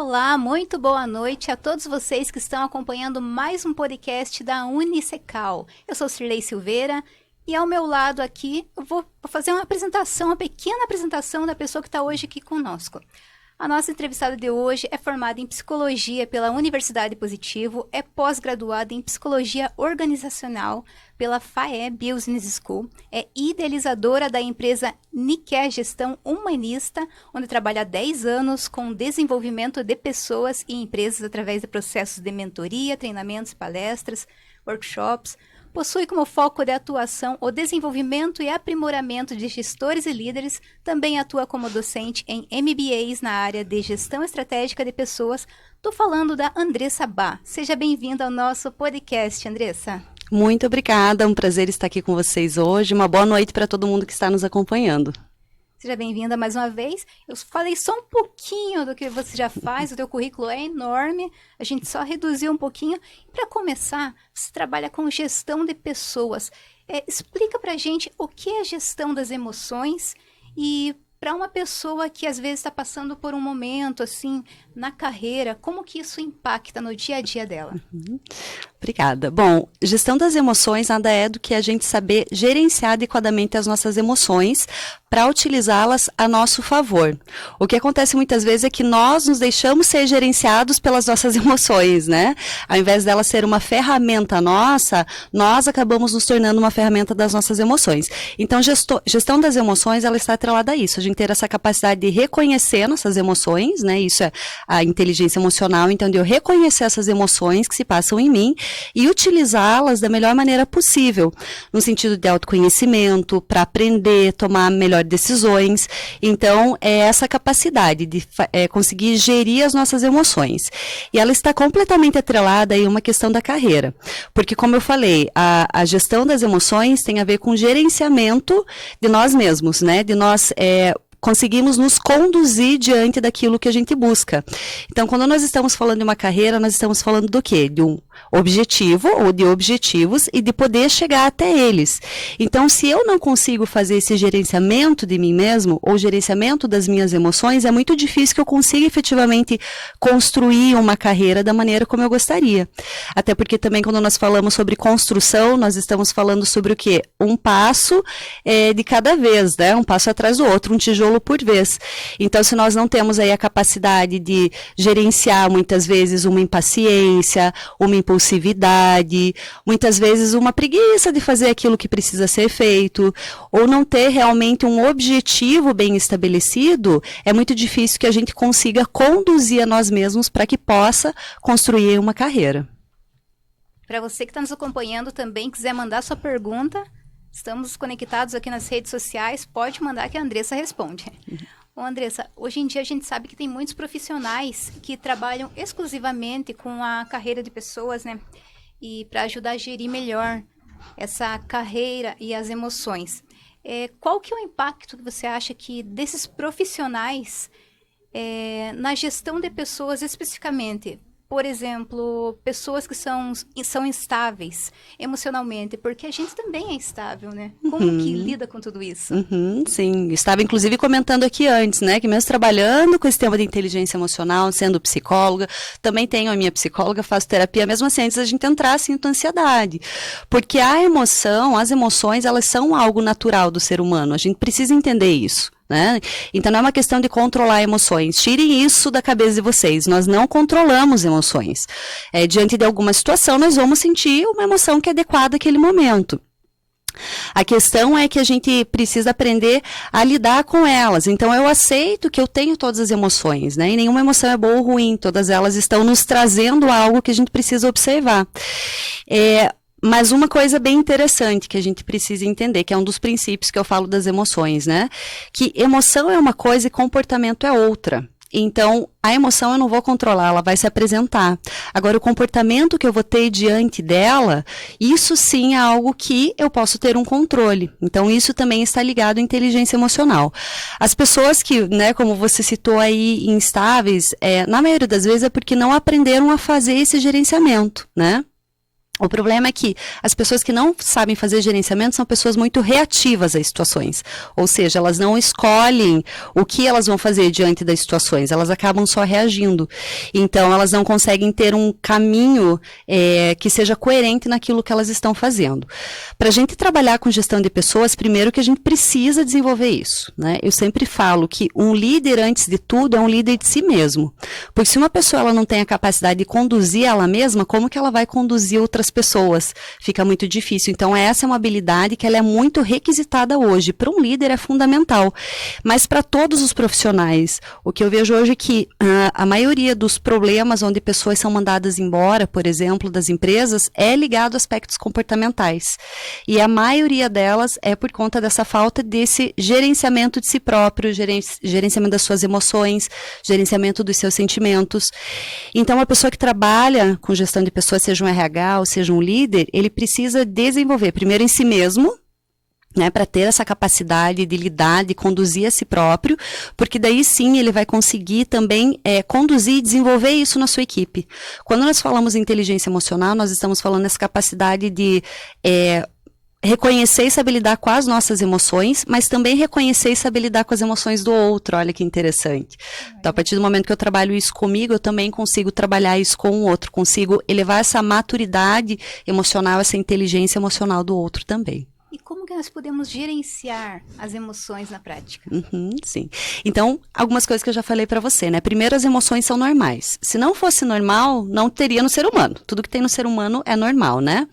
Olá, muito boa noite a todos vocês que estão acompanhando mais um podcast da Unicecal. Eu sou Cirlei Silveira e ao meu lado aqui eu vou fazer uma apresentação, uma pequena apresentação da pessoa que está hoje aqui conosco. A nossa entrevistada de hoje é formada em Psicologia pela Universidade Positivo, é pós-graduada em Psicologia Organizacional pela FAE Business School, é idealizadora da empresa Niquer Gestão Humanista, onde trabalha há 10 anos com desenvolvimento de pessoas e empresas através de processos de mentoria, treinamentos, palestras, workshops. Possui como foco de atuação o desenvolvimento e aprimoramento de gestores e líderes, também atua como docente em MBAs na área de gestão estratégica de pessoas. Estou falando da Andressa Bá. Seja bem-vinda ao nosso podcast, Andressa. Muito obrigada, é um prazer estar aqui com vocês hoje. Uma boa noite para todo mundo que está nos acompanhando. Seja bem-vinda mais uma vez. Eu falei só um pouquinho do que você já faz, o teu currículo é enorme, a gente só reduziu um pouquinho. Para começar, você trabalha com gestão de pessoas. Explica para a gente o que é gestão das emoções e para uma pessoa que às vezes está passando por um momento assim na carreira, como que isso impacta no dia a dia dela? Obrigada. Bom, gestão das emoções nada é do que a gente saber gerenciar adequadamente as nossas emoções para utilizá-las a nosso favor. O que acontece muitas vezes é que nós nos deixamos ser gerenciados pelas nossas emoções, né? Ao invés dela ser uma ferramenta nossa, nós acabamos nos tornando uma ferramenta das nossas emoções. Então, gestão das emoções, ela está atrelada a isso. A gente ter essa capacidade de reconhecer nossas emoções, né? Isso é a inteligência emocional, então de eu reconhecer essas emoções que se passam em mim e utilizá-las da melhor maneira possível, no sentido de autoconhecimento, para aprender, tomar melhores decisões. Então, é essa capacidade de conseguir gerir as nossas emoções. E ela está completamente atrelada a uma questão da carreira. Porque, como eu falei, a gestão das emoções tem a ver com gerenciamento de nós mesmos, né? De nós conseguimos nos conduzir diante daquilo que a gente busca. Então, quando nós estamos falando de uma carreira, nós estamos falando do quê? De um objetivo ou de objetivos e de poder chegar até eles. Então, se eu não consigo fazer esse gerenciamento de mim mesmo ou gerenciamento das minhas emoções, é muito difícil que eu consiga efetivamente construir uma carreira da maneira como eu gostaria. Até porque também quando nós falamos sobre construção, nós estamos falando sobre o quê? Um passo de cada vez, né? Um passo atrás do outro, um tijolo por vez. Então, se nós não temos aí a capacidade de gerenciar muitas vezes uma impaciência, uma impulsividade, muitas vezes uma preguiça de fazer aquilo que precisa ser feito, ou não ter realmente um objetivo bem estabelecido, é muito difícil que a gente consiga conduzir a nós mesmos para que possa construir uma carreira. Para você que está nos acompanhando também, quiser mandar sua pergunta, estamos conectados aqui nas redes sociais, pode mandar que a Andressa responde. Bom, Andressa, hoje em dia a gente sabe que tem muitos profissionais que trabalham exclusivamente com a carreira de pessoas, né? E para ajudar a gerir melhor essa carreira e as emoções. Qual que é o impacto que você acha que desses profissionais na gestão de pessoas especificamente? Por exemplo, pessoas que são instáveis emocionalmente, porque a gente também é instável, né? Como que lida com tudo isso? Sim, estava inclusive comentando aqui antes, né, que mesmo trabalhando com esse tema de inteligência emocional, sendo psicóloga, também tenho a minha psicóloga, faço terapia, mesmo assim, antes da gente entrar assim em ansiedade. Porque a emoção, as emoções, elas são algo natural do ser humano, a gente precisa entender isso. Né? Então não é uma questão de controlar emoções, tirem isso da cabeça de vocês, nós não controlamos emoções, diante de alguma situação nós vamos sentir uma emoção que é adequada àquele momento. A questão é que a gente precisa aprender a lidar com elas. Então, eu aceito que eu tenho todas as emoções, né? E nenhuma emoção é boa ou ruim, todas elas estão nos trazendo algo que a gente precisa observar. Mas uma coisa bem interessante que a gente precisa entender, que é um dos princípios que eu falo das emoções, né? Que emoção é uma coisa e comportamento é outra. Então, a emoção eu não vou controlar, ela vai se apresentar. Agora, o comportamento que eu vou ter diante dela, isso sim é algo que eu posso ter um controle. Então, isso também está ligado à inteligência emocional. As pessoas que, né, como você citou aí, instáveis, na maioria das vezes é porque não aprenderam a fazer esse gerenciamento, né? O problema é que as pessoas que não sabem fazer gerenciamento são pessoas muito reativas às situações. Ou seja, elas não escolhem o que elas vão fazer diante das situações, elas acabam só reagindo. Então, elas não conseguem ter um caminho que seja coerente naquilo que elas estão fazendo. Para a gente trabalhar com gestão de pessoas, primeiro que a gente precisa desenvolver isso, né? Eu sempre falo que um líder, antes de tudo, é um líder de si mesmo. Porque se uma pessoa ela não tem a capacidade de conduzir ela mesma, como que ela vai conduzir outras pessoas? Fica muito difícil. Então, essa é uma habilidade que ela é muito requisitada hoje. Para um líder é fundamental. Mas para todos os profissionais, o que eu vejo hoje é que a maioria dos problemas onde pessoas são mandadas embora, por exemplo, das empresas, é ligado a aspectos comportamentais. E a maioria delas é por conta dessa falta desse gerenciamento de si próprio, gerenciamento das suas emoções, gerenciamento dos seus sentimentos. Então, a pessoa que trabalha com gestão de pessoas, seja um RH ou seja um líder, ele precisa desenvolver primeiro em si mesmo, né, para ter essa capacidade de lidar, de conduzir a si próprio, porque daí sim ele vai conseguir também conduzir e desenvolver isso na sua equipe. Quando nós falamos em inteligência emocional, nós estamos falando dessa capacidade de reconhecer e saber lidar com as nossas emoções, mas também reconhecer e saber lidar com as emoções do outro. Olha que interessante. Então, a partir do momento que eu trabalho isso comigo, eu também consigo trabalhar isso com o outro, consigo elevar essa maturidade emocional, essa inteligência emocional do outro também. E como que nós podemos gerenciar as emoções na prática? Sim. Então, algumas coisas que eu já falei para você, né? Primeiro, as emoções são normais. Se não fosse normal, não teria no ser humano. Tudo que tem no ser humano é normal, né?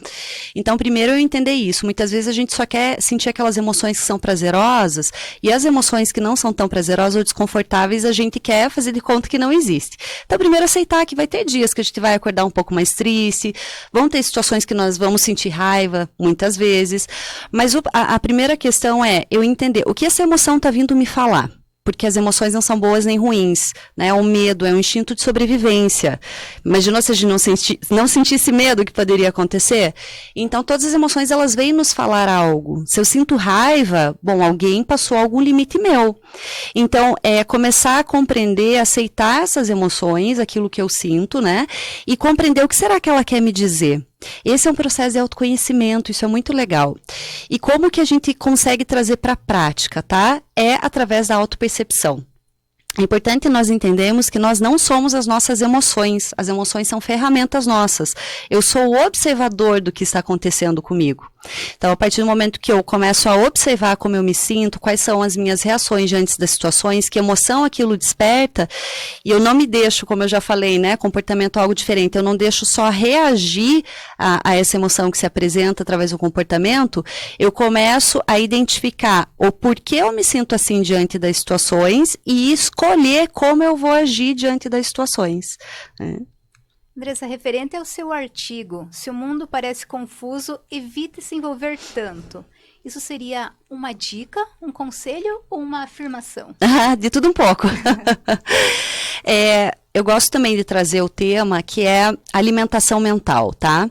Então, primeiro eu entender isso. Muitas vezes a gente só quer sentir aquelas emoções que são prazerosas, e as emoções que não são tão prazerosas ou desconfortáveis, a gente quer fazer de conta que não existe. Então, primeiro aceitar que vai ter dias que a gente vai acordar um pouco mais triste, vão ter situações que nós vamos sentir raiva, muitas vezes. Mas a primeira questão é eu entender o que essa emoção está vindo me falar. Porque as emoções não são boas nem ruins, né? É um medo, é um instinto de sobrevivência. Imaginou se a gente não sentisse medo que poderia acontecer? Então, todas as emoções, elas vêm nos falar algo. Se eu sinto raiva, bom, alguém passou algum limite meu. Então, é começar a compreender, aceitar essas emoções, aquilo que eu sinto, né? E compreender o que será que ela quer me dizer. Esse é um processo de autoconhecimento, isso é muito legal. E como que a gente consegue trazer para a prática, tá? É através da autopercepção. É importante nós entendermos que nós não somos as nossas emoções. As emoções são ferramentas nossas. Eu sou o observador do que está acontecendo comigo. Então, a partir do momento que eu começo a observar como eu me sinto, quais são as minhas reações diante das situações, que emoção aquilo desperta, e eu não me deixo, como eu já falei, né, comportamento é algo diferente, eu não deixo só reagir a essa emoção que se apresenta através do comportamento, eu começo a identificar o porquê eu me sinto assim diante das situações e escolher como eu vou agir diante das situações, né? Andressa, referente ao seu artigo, se o mundo parece confuso, evite se envolver tanto. Isso seria uma dica, um conselho ou uma afirmação? De tudo um pouco. Eu gosto também de trazer o tema que é alimentação mental, tá?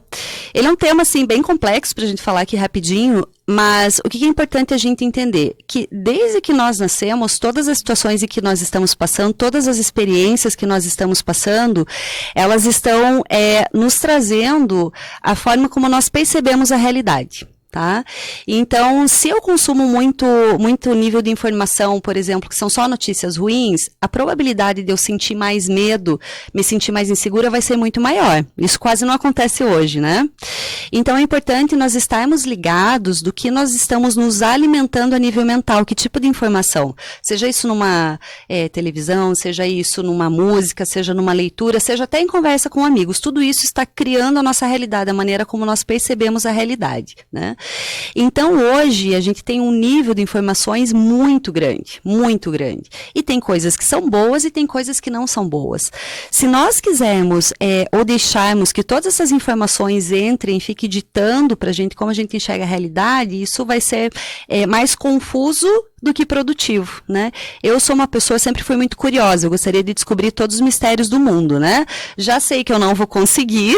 Ele é um tema, assim, bem complexo pra gente falar aqui rapidinho, mas o que é importante a gente entender? Que desde que nós nascemos, todas as situações em que nós estamos passando, todas as experiências que nós estamos passando, elas estão nos trazendo a forma como nós percebemos a realidade. Tá? Então, se eu consumo muito nível de informação, por exemplo, que são só notícias ruins, a probabilidade de eu sentir mais medo, me sentir mais insegura vai ser muito maior. Isso quase não acontece hoje, né? Então, é importante nós estarmos ligados do que nós estamos nos alimentando a nível mental, que tipo de informação. Seja isso numa televisão, seja isso numa música, seja numa leitura, seja até em conversa com amigos. Tudo isso está criando a nossa realidade, a maneira como nós percebemos a realidade, né? Então, hoje, a gente tem um nível de informações muito grande, muito grande. E tem coisas que são boas e tem coisas que não são boas. Se nós quisermos ou deixarmos que todas essas informações entrem, fiquem ditando para a gente como a gente enxerga a realidade, isso vai ser mais confuso do que produtivo, né? Eu sou uma pessoa, sempre fui muito curiosa, eu gostaria de descobrir todos os mistérios do mundo, né? Já sei que eu não vou conseguir,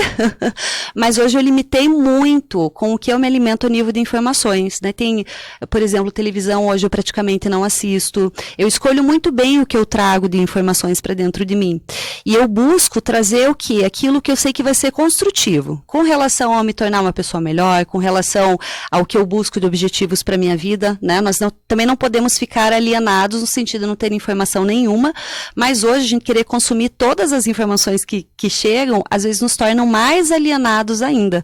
mas hoje eu limitei muito com o que eu me alimento a nível de informações, né? Tem, por exemplo, televisão, hoje eu praticamente não assisto, eu escolho muito bem o que eu trago de informações para dentro de mim, e eu busco trazer o que? Aquilo que eu sei que vai ser construtivo, com relação a me tornar uma pessoa melhor, com relação ao que eu busco de objetivos para minha vida, né? Nós também não podemos ficar alienados no sentido de não ter informação nenhuma, mas hoje a gente querer consumir todas as informações que chegam, às vezes nos tornam mais alienados ainda.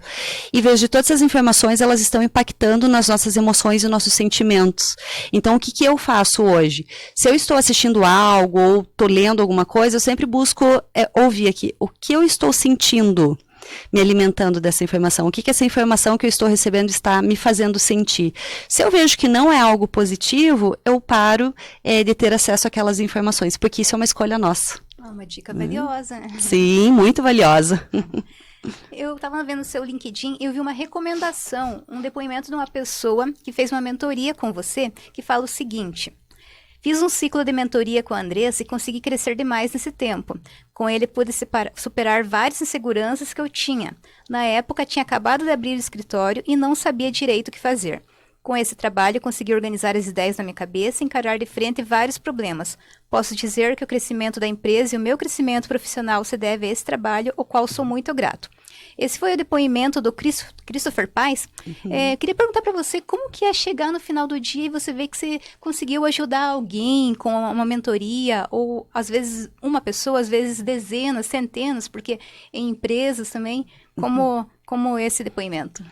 E veja, todas essas informações, elas estão impactando nas nossas emoções e nossos sentimentos. Então, o que eu faço hoje? Se eu estou assistindo algo ou estou lendo alguma coisa, eu sempre busco ouvir aqui o que eu estou sentindo, me alimentando dessa informação. O que essa informação que eu estou recebendo está me fazendo sentir? Se eu vejo que não é algo positivo, eu paro de ter acesso àquelas informações, porque isso é uma escolha nossa. Uma dica valiosa, né? Sim, muito valiosa. Eu estava vendo o seu LinkedIn e eu vi uma recomendação, um depoimento de uma pessoa que fez uma mentoria com você, que fala o seguinte: fiz um ciclo de mentoria com a Andressa e consegui crescer demais nesse tempo. Com ele pude superar várias inseguranças que eu tinha. Na época tinha acabado de abrir o escritório e não sabia direito o que fazer. Com esse trabalho consegui organizar as ideias na minha cabeça e encarar de frente vários problemas. Posso dizer que o crescimento da empresa e o meu crescimento profissional se deve a esse trabalho, ao qual sou muito grato. Esse foi o depoimento do Christopher Pais. Queria perguntar para você como que é chegar no final do dia e você ver que você conseguiu ajudar alguém com uma mentoria, ou às vezes uma pessoa, às vezes dezenas, centenas, porque em empresas também, como esse depoimento.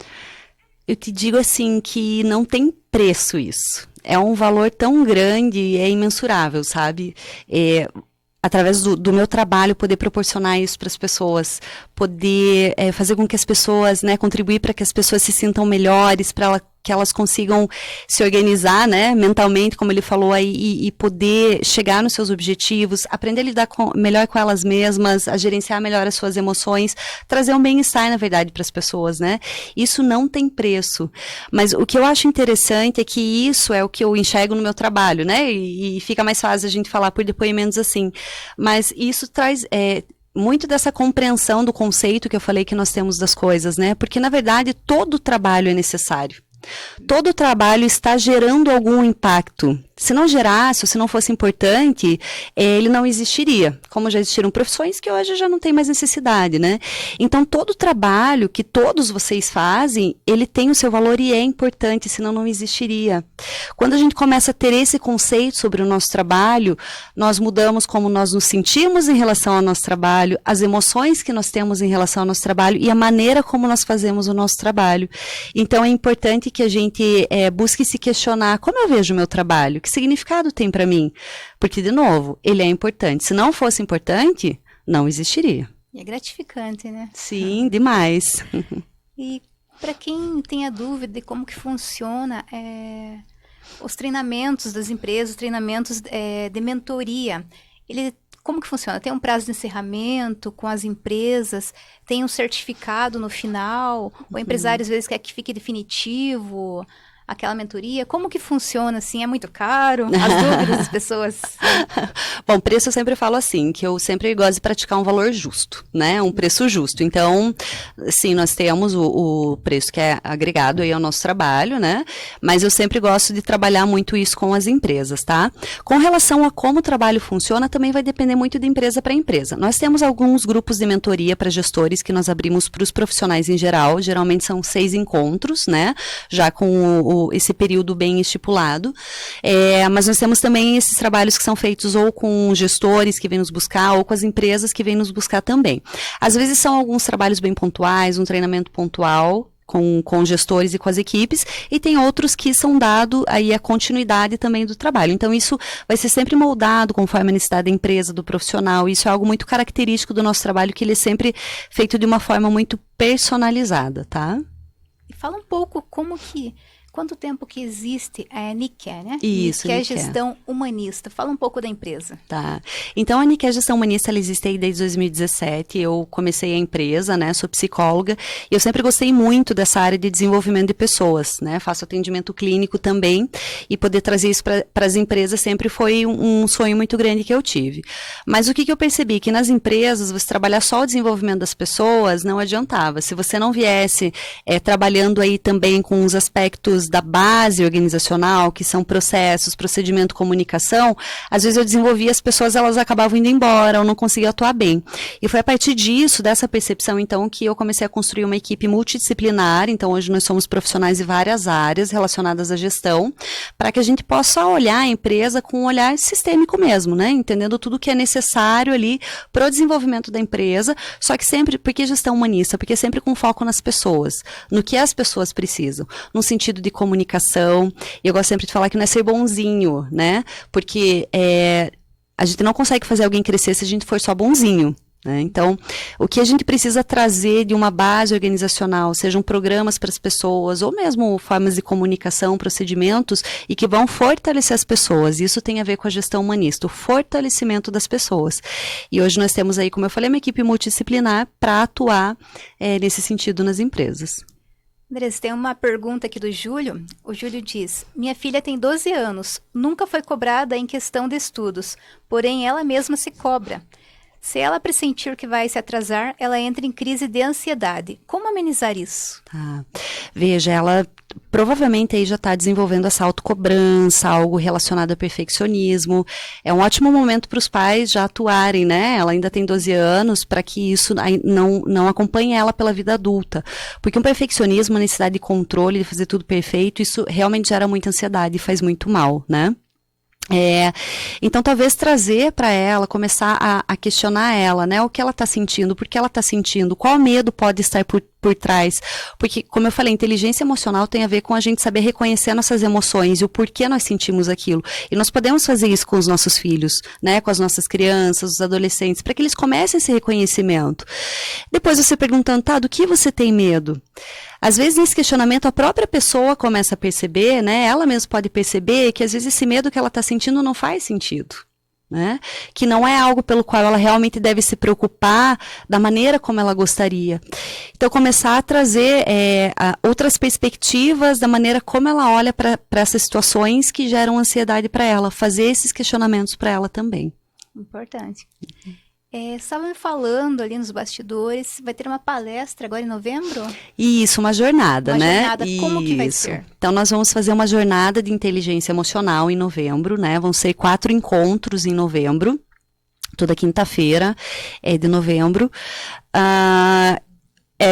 Eu te digo assim que não tem preço isso. É um valor tão grande, é imensurável, sabe? Através do meu trabalho, poder proporcionar isso para as pessoas, poder fazer com que as pessoas, né, contribuir para que as pessoas se sintam melhores, para que elas consigam se organizar, né, mentalmente, como ele falou aí, e poder chegar nos seus objetivos, aprender a lidar melhor com elas mesmas, a gerenciar melhor as suas emoções, trazer um bem-estar, na verdade, para as pessoas, né? Isso não tem preço. Mas o que eu acho interessante é que isso é o que eu enxergo no meu trabalho, né? E fica mais fácil a gente falar por depoimentos assim. Mas isso traz muito dessa compreensão do conceito que eu falei que nós temos das coisas, né? Porque, na verdade, todo trabalho é necessário. Todo trabalho está gerando algum impacto. Se não gerasse, ou se não fosse importante, ele não existiria. Como já existiram profissões que hoje já não tem mais necessidade, né? Então, todo trabalho que todos vocês fazem, ele tem o seu valor e é importante, senão não existiria. Quando a gente começa a ter esse conceito sobre o nosso trabalho, nós mudamos como nós nos sentimos em relação ao nosso trabalho, as emoções que nós temos em relação ao nosso trabalho e a maneira como nós fazemos o nosso trabalho. Então, é importante que a gente busque se questionar: como eu vejo o meu trabalho? Que significado tem para mim? Porque, de novo, ele é importante. Se não fosse importante, não existiria. E é gratificante, né? Sim, demais. E para quem tem a dúvida de como que funciona os treinamentos das empresas, os treinamentos de mentoria, como que funciona? Tem um prazo de encerramento com as empresas? Tem um certificado no final? O empresário às vezes quer que fique definitivo aquela mentoria? Como que funciona, assim? É muito caro? As dúvidas das pessoas? Bom, preço eu sempre falo assim, que eu sempre gosto de praticar um valor justo, né? Um preço justo. Então, sim, nós temos o preço que é agregado aí ao nosso trabalho, né? Mas eu sempre gosto de trabalhar muito isso com as empresas, tá? Com relação a como o trabalho funciona, também vai depender muito de empresa para empresa. Nós temos alguns grupos de mentoria para gestores que nós abrimos para os profissionais em geral, geralmente são 6 encontros, né? Já com esse período bem estipulado, mas nós temos também esses trabalhos que são feitos ou com gestores que vêm nos buscar, ou com as empresas que vêm nos buscar também. Às vezes são alguns trabalhos bem pontuais, um treinamento pontual, com gestores e com as equipes, e tem outros que são dado aí a continuidade também do trabalho. Então, isso vai ser sempre moldado conforme a necessidade da empresa, do profissional. Isso é algo muito característico do nosso trabalho, que ele é sempre feito de uma forma muito personalizada, tá? E fala um pouco quanto tempo que existe a Niquer, né? Isso, Niquer Niquer. Gestão Humanista. Fala um pouco da empresa. Tá. Então, a Niquer Gestão Humanista, ela existe aí desde 2017. Eu comecei a empresa, né? Sou psicóloga e eu sempre gostei muito dessa área de desenvolvimento de pessoas, né? Faço atendimento clínico também e poder trazer isso para as empresas sempre foi um sonho muito grande que eu tive. Mas o que eu percebi? Que nas empresas, você trabalhar só o desenvolvimento das pessoas não adiantava. Se você não viesse trabalhando aí também com os aspectos da base organizacional, que são processos, procedimento, comunicação, às vezes eu desenvolvia as pessoas, elas acabavam indo embora, ou não conseguia atuar bem. E foi a partir disso, dessa percepção, então, que eu comecei a construir uma equipe multidisciplinar. Então, hoje nós somos profissionais de várias áreas relacionadas à gestão, para que a gente possa olhar a empresa com um olhar sistêmico mesmo, né? Entendendo tudo que é necessário ali para o desenvolvimento da empresa, só que sempre, porque gestão humanista? Porque sempre com foco nas pessoas, no que as pessoas precisam, no sentido de comunicação. E eu gosto sempre de falar que não é ser bonzinho, né? Porque a gente não consegue fazer alguém crescer se a gente for só bonzinho. Então, o que a gente precisa trazer de uma base organizacional, sejam programas para as pessoas, ou mesmo formas de comunicação, procedimentos, e que vão fortalecer as pessoas. Isso tem a ver com a gestão humanista, o fortalecimento das pessoas. E hoje nós temos aí, como eu falei, uma equipe multidisciplinar para atuar nesse sentido nas empresas. Andressa, tem uma pergunta aqui do Júlio. O Júlio diz: minha filha tem 12 anos, nunca foi cobrada em questão de estudos, porém ela mesma se cobra. Se ela pressentir que vai se atrasar, ela entra em crise de ansiedade. Como amenizar isso? Veja, ela provavelmente aí já está desenvolvendo essa autocobrança, algo relacionado a perfeccionismo. É um ótimo momento para os pais já atuarem, né? Ela ainda tem 12 anos, para que isso não acompanhe ela pela vida adulta. Porque um perfeccionismo, a necessidade de controle, de fazer tudo perfeito, isso realmente gera muita ansiedade e faz muito mal, né? Então talvez trazer para ela, começar a questionar ela, né, o que ela está sentindo, por que ela está sentindo, qual medo pode estar por trás, porque, como eu falei, inteligência emocional tem a ver com a gente saber reconhecer nossas emoções e o porquê nós sentimos aquilo, e nós podemos fazer isso com os nossos filhos, né, com as nossas crianças, os adolescentes, para que eles comecem esse reconhecimento. Depois você perguntando, do que você tem medo? Às vezes, nesse questionamento, a própria pessoa começa a perceber, né? Ela mesma pode perceber que, às vezes, esse medo que ela está sentindo não faz sentido, né? Que não é algo pelo qual ela realmente deve se preocupar da maneira como ela gostaria. Então, começar a trazer outras perspectivas da maneira como ela olha para essas situações que geram ansiedade para ela, fazer esses questionamentos para ela também. Importante. Estava me falando ali nos bastidores, vai ter uma palestra agora em novembro? Isso, uma jornada, né? Jornada, como que vai ser? Então, nós vamos fazer uma jornada de inteligência emocional em novembro, né? Vão ser 4 encontros em novembro, toda quinta-feira de novembro.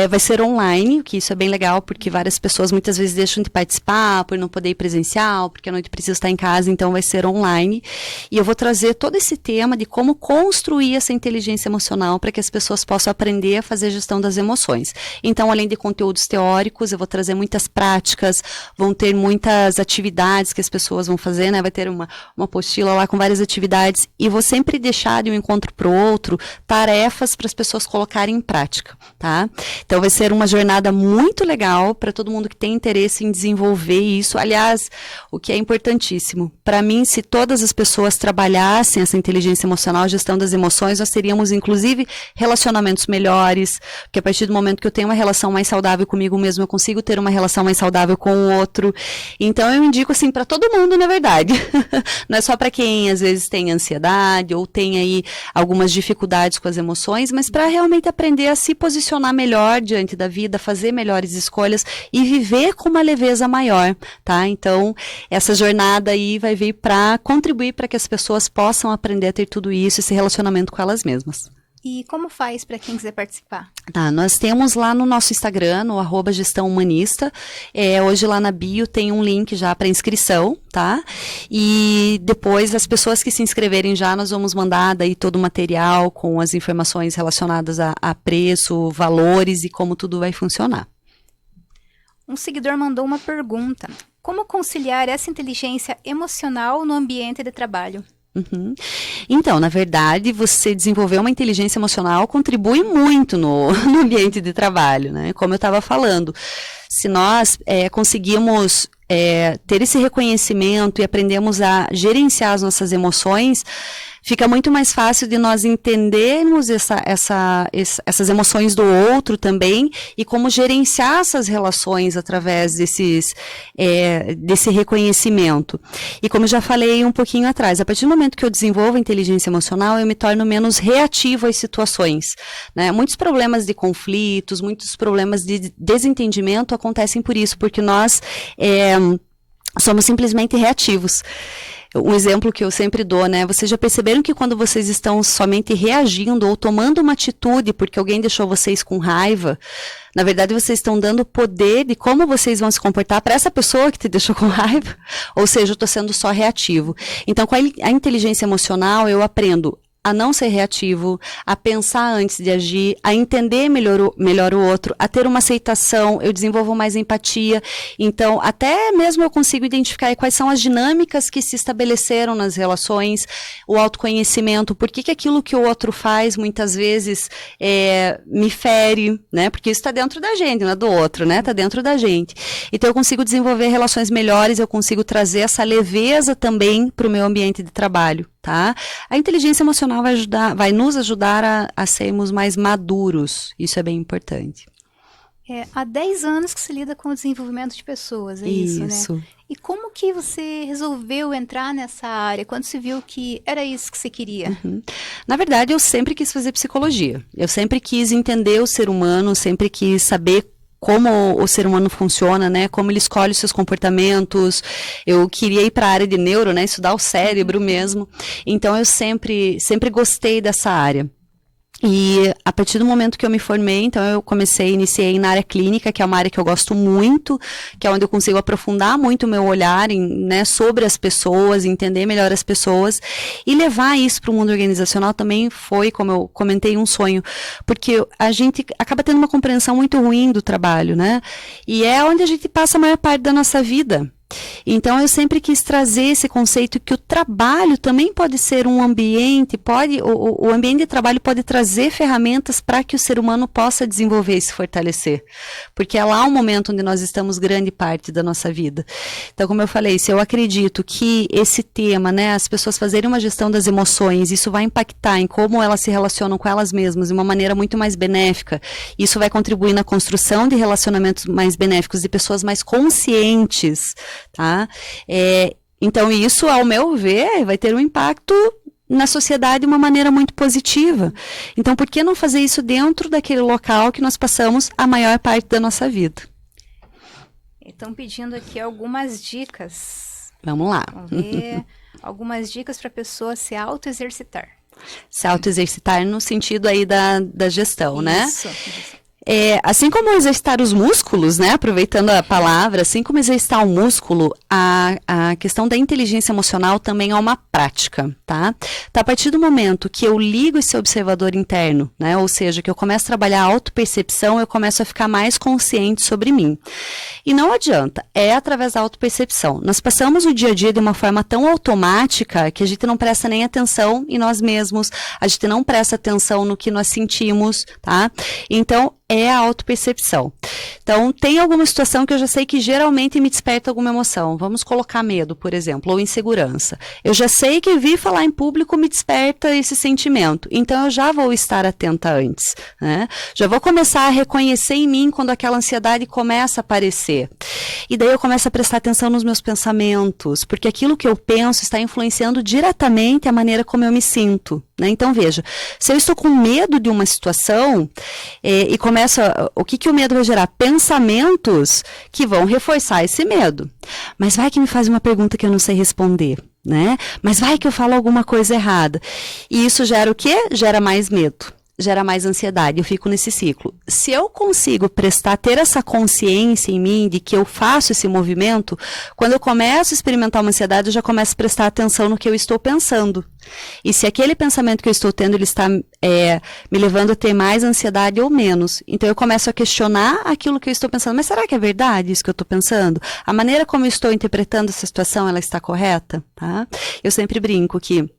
Vai ser online, que isso é bem legal, porque várias pessoas muitas vezes deixam de participar por não poder ir presencial, porque a noite precisa estar em casa, então vai ser online. E eu vou trazer todo esse tema de como construir essa inteligência emocional para que as pessoas possam aprender a fazer gestão das emoções. Então, além de conteúdos teóricos, eu vou trazer muitas práticas, vão ter muitas atividades que as pessoas vão fazer, né? Vai ter uma apostila lá com várias atividades, e vou sempre deixar de um encontro para o outro tarefas para as pessoas colocarem em prática, tá? Então, vai ser uma jornada muito legal para todo mundo que tem interesse em desenvolver isso. Aliás, o que é importantíssimo, para mim, se todas as pessoas trabalhassem essa inteligência emocional, gestão das emoções, nós teríamos, inclusive, relacionamentos melhores, porque a partir do momento que eu tenho uma relação mais saudável comigo mesmo, eu consigo ter uma relação mais saudável com o outro. Então, eu indico, assim, para todo mundo, na verdade. Não é só para quem, às vezes, tem ansiedade ou tem aí algumas dificuldades com as emoções, mas para realmente aprender a se posicionar melhor diante da vida, fazer melhores escolhas e viver com uma leveza maior, tá? Então, essa jornada aí vai vir para contribuir para que as pessoas possam aprender a ter tudo isso, esse relacionamento com elas mesmas. E como faz para quem quiser participar? Nós temos lá no nosso Instagram, no @gestãohumanista, hoje lá na bio tem um link já para inscrição, tá? E depois as pessoas que se inscreverem já, nós vamos mandar daí todo o material com as informações relacionadas a preço, valores e como tudo vai funcionar. Um seguidor mandou uma pergunta: como conciliar essa inteligência emocional no ambiente de trabalho? Uhum. Então, na verdade, você desenvolver uma inteligência emocional contribui muito no ambiente de trabalho, né? Como eu estava falando, se nós conseguimos ter esse reconhecimento e aprendemos a gerenciar as nossas emoções, fica muito mais fácil de nós entendermos essas emoções do outro também e como gerenciar essas relações através desse reconhecimento. E como eu já falei um pouquinho atrás, a partir do momento que eu desenvolvo a inteligência emocional, eu me torno menos reativo às situações, né? Muitos problemas de conflitos, muitos problemas de desentendimento acontecem por isso, porque nós somos simplesmente reativos. Um exemplo que eu sempre dou, né? Vocês já perceberam que quando vocês estão somente reagindo ou tomando uma atitude porque alguém deixou vocês com raiva, na verdade vocês estão dando poder de como vocês vão se comportar para essa pessoa que te deixou com raiva, ou seja, eu estou sendo só reativo. Então, com a inteligência emocional, eu aprendo a não ser reativo, a pensar antes de agir, a entender melhor o outro, a ter uma aceitação, eu desenvolvo mais empatia. Então, até mesmo eu consigo identificar quais são as dinâmicas que se estabeleceram nas relações, o autoconhecimento, por que aquilo que o outro faz, muitas vezes, me fere, né? Porque isso está dentro da gente, não é do outro, né? Está dentro da gente. Então, eu consigo desenvolver relações melhores, eu consigo trazer essa leveza também para o meu ambiente de trabalho. Tá? A inteligência emocional vai nos ajudar a sermos mais maduros. Isso é bem importante. Há 10 anos que se lida com o desenvolvimento de pessoas, é isso, né? E como que você resolveu entrar nessa área, quando você viu que era isso que você queria? Na verdade, eu sempre quis fazer psicologia. Eu sempre quis entender o ser humano, sempre quis saber como o ser humano funciona, né? Como ele escolhe os seus comportamentos. Eu queria ir para a área de neuro, né? Estudar o cérebro mesmo. Então, eu sempre gostei dessa área. E a partir do momento que eu me formei, então eu iniciei na área clínica, que é uma área que eu gosto muito, que é onde eu consigo aprofundar muito o meu olhar né, sobre as pessoas, entender melhor as pessoas, e levar isso para o mundo organizacional também foi, como eu comentei, um sonho, porque a gente acaba tendo uma compreensão muito ruim do trabalho, né? E é onde a gente passa a maior parte da nossa vida. Então, eu sempre quis trazer esse conceito que o trabalho também pode ser um ambiente, o ambiente de trabalho pode trazer ferramentas para que o ser humano possa desenvolver e se fortalecer. Porque é lá um momento onde nós estamos grande parte da nossa vida. Então, como eu falei, se eu acredito que esse tema, né, as pessoas fazerem uma gestão das emoções, isso vai impactar em como elas se relacionam com elas mesmas de uma maneira muito mais benéfica, isso vai contribuir na construção de relacionamentos mais benéficos, de pessoas mais conscientes, tá? Então isso, ao meu ver, vai ter um impacto na sociedade de uma maneira muito positiva. Então, por que não fazer isso dentro daquele local que nós passamos a maior parte da nossa vida? Estão pedindo aqui algumas dicas. Vamos lá. Vamos ver. Algumas dicas para a pessoa se auto-exercitar. Se auto-exercitar no sentido aí da gestão, né? Isso. Assim como exercitar os músculos, né, aproveitando a palavra, assim como exercitar o músculo, a questão da inteligência emocional também é uma prática, tá? Então, a partir do momento que eu ligo esse observador interno, né, ou seja, que eu começo a trabalhar a autopercepção, eu começo a ficar mais consciente sobre mim. E não adianta, é através da autopercepção. Nós passamos o dia a dia de uma forma tão automática que a gente não presta nem atenção em nós mesmos, a gente não presta atenção no que nós sentimos, tá? Então, é a autopercepção. Então, tem alguma situação que eu já sei que geralmente me desperta alguma emoção. Vamos colocar medo, por exemplo, ou insegurança. Eu já sei que vir falar em público me desperta esse sentimento. Então, eu já vou estar atenta antes, né? Já vou começar a reconhecer em mim quando aquela ansiedade começa a aparecer. E daí eu começo a prestar atenção nos meus pensamentos, porque aquilo que eu penso está influenciando diretamente a maneira como eu me sinto, né? Então, veja, se eu estou com medo de uma situação e o que o medo vai gerar? Pensamentos que vão reforçar esse medo. Mas vai que me faz uma pergunta que eu não sei responder, né? Mas vai que eu falo alguma coisa errada. E isso gera o quê? Gera mais medo. Gera mais ansiedade, eu fico nesse ciclo. Se eu consigo ter essa consciência em mim de que eu faço esse movimento, quando eu começo a experimentar uma ansiedade, eu já começo a prestar atenção no que eu estou pensando. E se aquele pensamento que eu estou tendo, ele está me levando a ter mais ansiedade ou menos. Então, eu começo a questionar aquilo que eu estou pensando. Mas será que é verdade isso que eu estou pensando? A maneira como eu estou interpretando essa situação, ela está correta? Tá? Eu sempre brinco que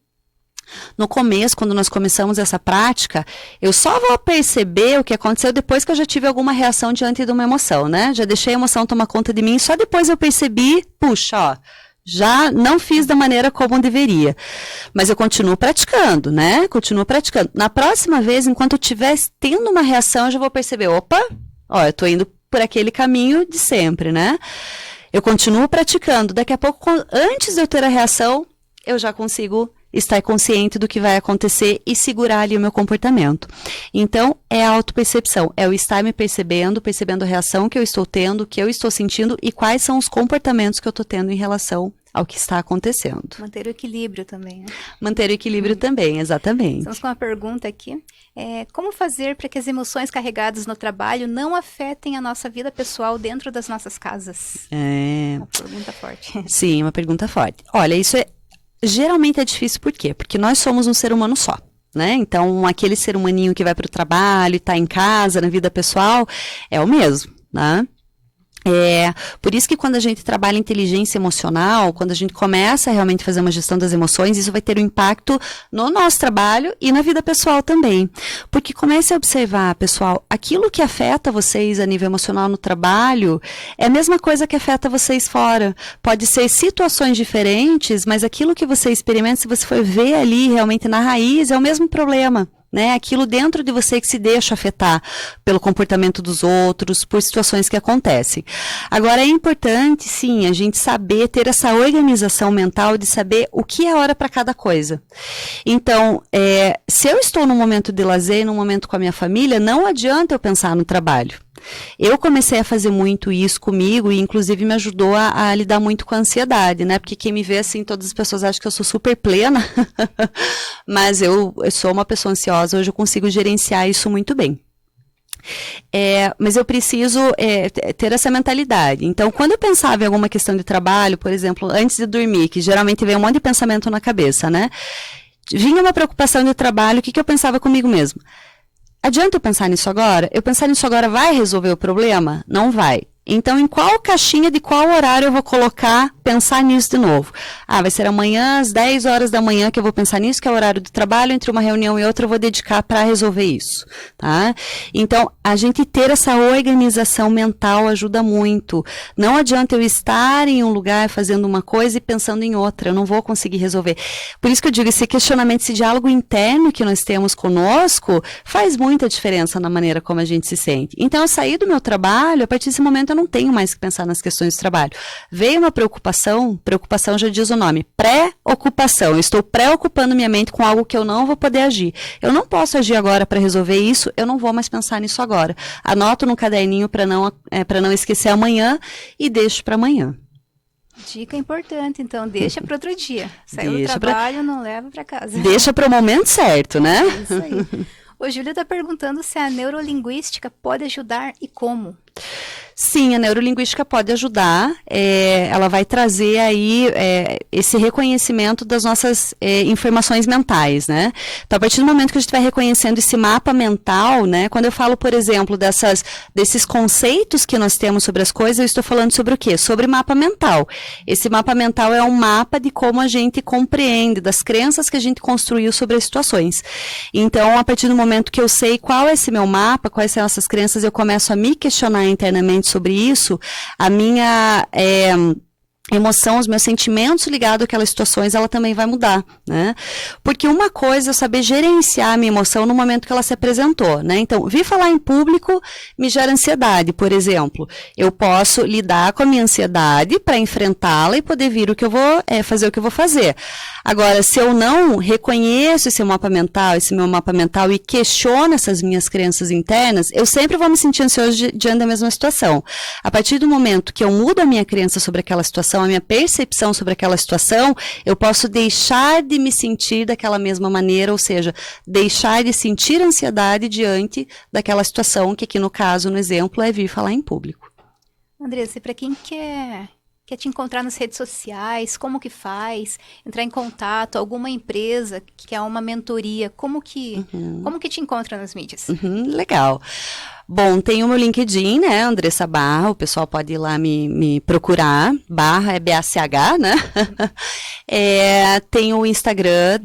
No começo, quando nós começamos essa prática, eu só vou perceber o que aconteceu depois que eu já tive alguma reação diante de uma emoção, né? Já deixei a emoção tomar conta de mim, só depois eu percebi, puxa, ó, já não fiz da maneira como deveria. Mas eu continuo praticando, né? Continuo praticando. Na próxima vez, enquanto eu estiver tendo uma reação, eu já vou perceber, opa, ó, eu tô indo por aquele caminho de sempre, né? Eu continuo praticando. Daqui a pouco, antes de eu ter a reação, eu já consigo estar consciente do que vai acontecer e segurar ali o meu comportamento. Então, é a autopercepção, é o estar me percebendo, percebendo a reação que eu estou tendo, o que eu estou sentindo e quais são os comportamentos que eu estou tendo em relação ao que está acontecendo. Manter o equilíbrio também, né? Manter o equilíbrio também, exatamente. Estamos com uma pergunta aqui. Como fazer para que as emoções carregadas no trabalho não afetem a nossa vida pessoal dentro das nossas casas? Uma pergunta forte. Sim, uma pergunta forte. Olha, isso geralmente é difícil, por quê? Porque nós somos um ser humano só, né? Então, aquele ser humaninho que vai para o trabalho e está em casa, na vida pessoal, é o mesmo, né? Por isso que quando a gente trabalha inteligência emocional, quando a gente começa a realmente fazer uma gestão das emoções, isso vai ter um impacto no nosso trabalho e na vida pessoal também. Porque comece a observar, pessoal, aquilo que afeta vocês a nível emocional no trabalho é a mesma coisa que afeta vocês fora. Pode ser situações diferentes, mas aquilo que você experimenta, se você for ver ali realmente na raiz, é o mesmo problema. Né? Aquilo dentro de você que se deixa afetar pelo comportamento dos outros, por situações que acontecem. Agora, é importante, sim, a gente saber, ter essa organização mental de saber o que é hora para cada coisa. Então, se eu estou num momento de lazer, num momento com a minha família, não adianta eu pensar no trabalho. Eu comecei a fazer muito isso comigo e inclusive me ajudou a lidar muito com a ansiedade, né? Porque quem me vê assim, todas as pessoas acham que eu sou super plena, mas eu sou uma pessoa ansiosa, hoje eu consigo gerenciar isso muito bem. Mas eu preciso ter essa mentalidade. Então, quando eu pensava em alguma questão de trabalho, por exemplo, antes de dormir, que geralmente vem um monte de pensamento na cabeça, né? Vinha uma preocupação de trabalho, o que eu pensava comigo mesmo? Adianta eu pensar nisso agora? Eu pensar nisso agora vai resolver o problema? Não vai. Então, em qual caixinha de qual horário eu vou colocar, pensar nisso de novo? Vai ser amanhã às 10 horas da manhã que eu vou pensar nisso, que é o horário do trabalho, entre uma reunião e outra eu vou dedicar para resolver isso, tá? Então, a gente ter essa organização mental ajuda muito. Não adianta eu estar em um lugar fazendo uma coisa e pensando em outra, eu não vou conseguir resolver. Por isso que eu digo, esse questionamento, esse diálogo interno que nós temos conosco, faz muita diferença na maneira como a gente se sente. Então, eu saí do meu trabalho, a partir desse momento eu não tenho mais que pensar nas questões do trabalho. Veio uma preocupação já diz o nome, pré-ocupação. Eu estou preocupando minha mente com algo que eu não vou poder agir. Eu não posso agir agora para resolver isso, eu não vou mais pensar nisso agora. Anoto no caderninho para não esquecer amanhã e deixo para amanhã. Dica importante, então, deixa para outro dia. Saiu do trabalho, não leva para casa. Deixa para o momento certo, né? Isso aí. O Júlio está perguntando se a neurolinguística pode ajudar e como. Sim, a neurolinguística pode ajudar, ela vai trazer aí esse reconhecimento das nossas informações mentais, né? Então, a partir do momento que a gente vai reconhecendo esse mapa mental, né? Quando eu falo, por exemplo, desses conceitos que nós temos sobre as coisas, eu estou falando sobre o quê? Sobre mapa mental. Esse mapa mental é um mapa de como a gente compreende, das crenças que a gente construiu sobre as situações. Então, a partir do momento que eu sei qual é esse meu mapa, quais são essas crenças, eu começo a me questionar internamente sobre isso, a minha emoção, os meus sentimentos ligados àquelas situações, ela também vai mudar, né? Porque uma coisa é saber gerenciar a minha emoção no momento que ela se apresentou, né? Então, vir falar em público me gera ansiedade, por exemplo. Eu posso lidar com a minha ansiedade para enfrentá-la e poder vir fazer o que eu vou fazer. Agora, se eu não reconheço esse meu mapa mental e questiono essas minhas crenças internas, eu sempre vou me sentir ansioso diante da mesma situação. A partir do momento que eu mudo a minha crença sobre aquela situação, a minha percepção sobre aquela situação, eu posso deixar de me sentir daquela mesma maneira, ou seja, deixar de sentir ansiedade diante daquela situação, que aqui no caso, no exemplo, é vir falar em público. Andressa, e para quem quer te encontrar nas redes sociais, como que faz? Entrar em contato, alguma empresa que quer uma mentoria, como que te encontra nas mídias? Legal. Bom, tem o meu LinkedIn, né, Andressa Barra, o pessoal pode ir lá me procurar, Barra é BACH, né? Tem o Instagram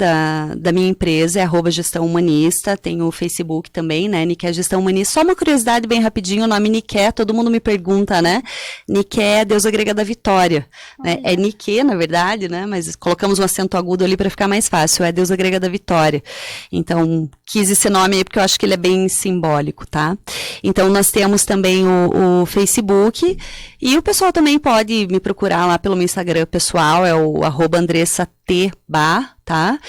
da minha empresa, é @gestão humanista, tem o Facebook também, né, Niké Gestão Humanista. Só uma curiosidade bem rapidinho, o nome Niké, todo mundo me pergunta, né? Niké é deusa grega da vitória, né? É Niké, na verdade, né, mas colocamos um acento agudo ali para ficar mais fácil, é deusa grega da vitória. Então, quis esse nome aí porque eu acho que ele é bem simbólico, tá? Então, nós temos também o Facebook e o pessoal também pode me procurar lá pelo meu Instagram pessoal, é o @AndressaTBar, tá?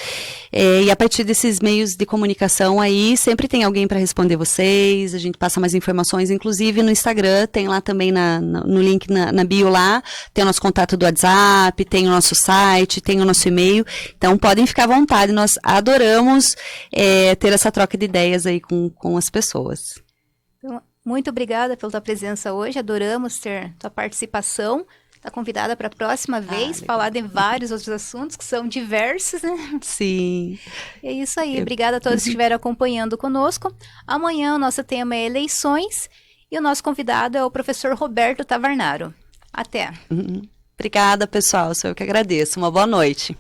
E a partir desses meios de comunicação aí, sempre tem alguém para responder vocês, a gente passa mais informações, inclusive no Instagram, tem lá também no link na bio lá, tem o nosso contato do WhatsApp, tem o nosso site, tem o nosso e-mail, então podem ficar à vontade, nós adoramos ter essa troca de ideias aí com as pessoas. Então, muito obrigada pela tua presença hoje, adoramos ter tua participação. Está convidada para a próxima vez falar de vários outros assuntos que são diversos, né? Sim. É isso aí. Obrigada a todos que estiveram acompanhando conosco. Amanhã o nosso tema é eleições e o nosso convidado é o professor Roberto Tavarnaro. Até. Obrigada, pessoal. Sou eu que agradeço. Uma boa noite.